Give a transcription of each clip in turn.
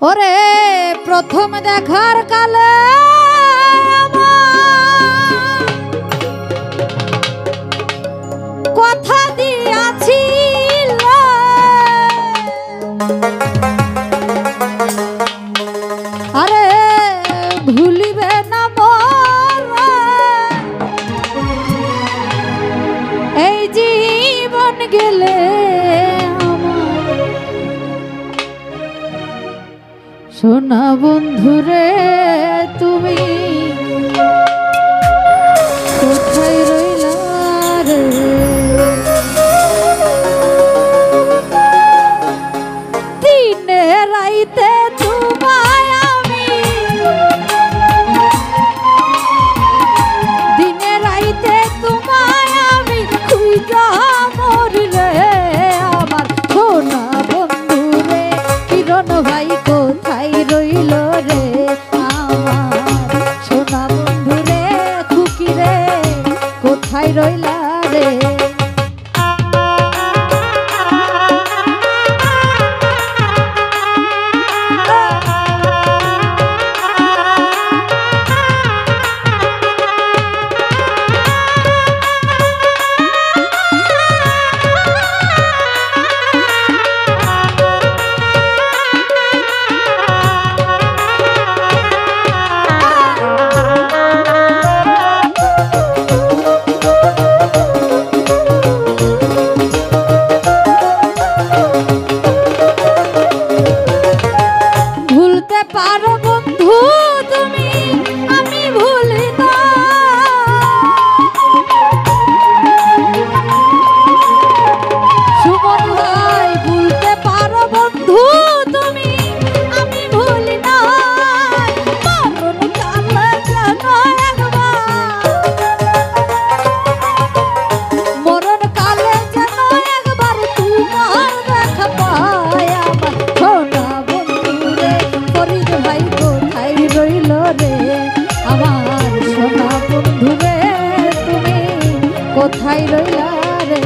ওরে প্রথম দেখার কালে কথা দিয়াছিল আরে ভুলিবে না মোরা এই জীবন গেলে সোনা বন্ধুরে তুমি কোথায় রইলা রে দিনে রাইতে তোমায় আমি দিনে রাইতে তোমায় আমি খুঁজা মরি রে আমার সোনা বন্ধুরে কিরণ ভাই কোথায় রইল রে আমার সোনা বন্ধুরে খুকি রে কোথায় রইলা রে পারো বন্ধু তুমি আমি ভুলি না সুমন ভাই ভুলতে পারো বন্ধু তুমি আমি ভুলি না মরণ কালে যেন মরণ কালে যেন একবার তোমার দেখা পায় আমার সোনা ফরিদ ভাই কোথায় রইল রে আমার সোনা বন্ধু রে তুমি কোথায় রইলা রে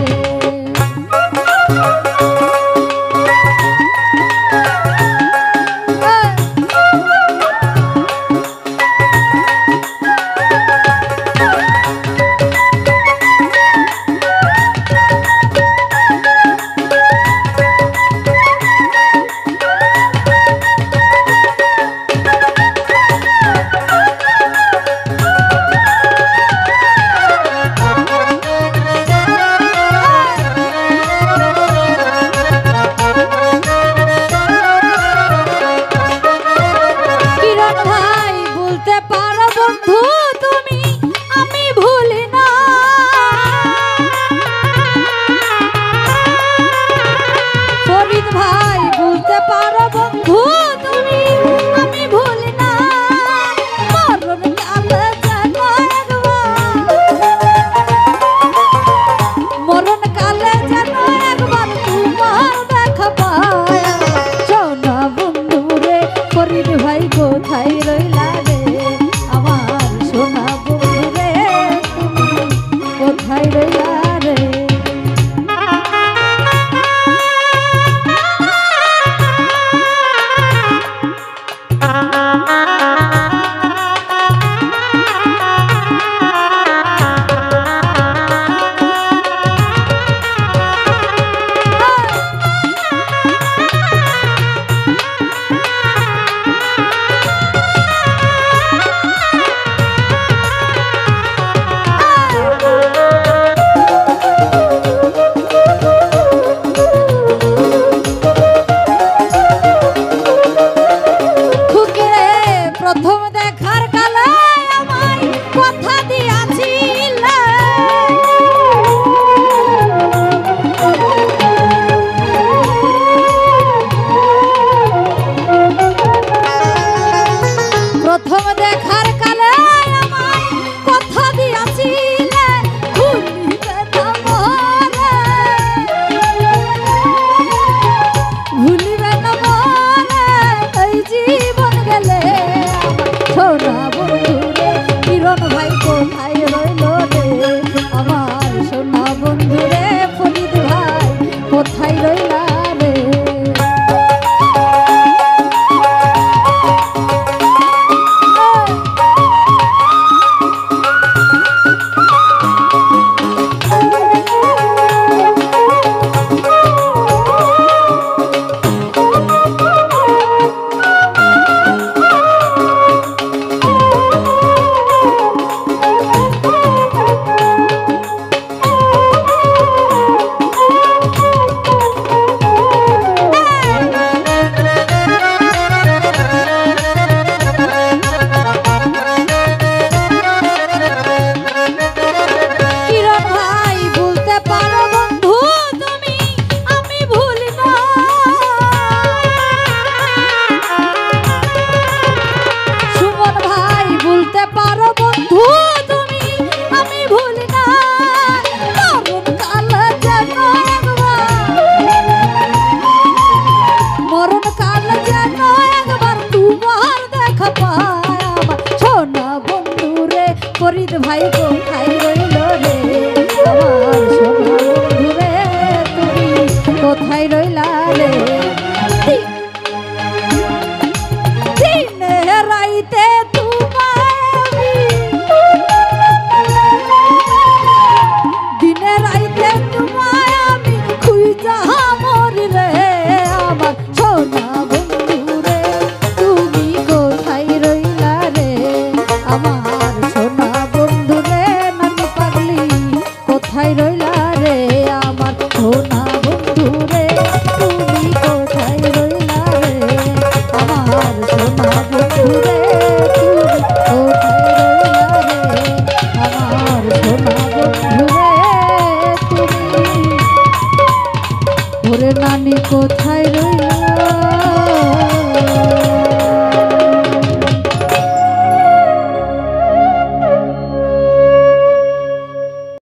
ভাই কোথায়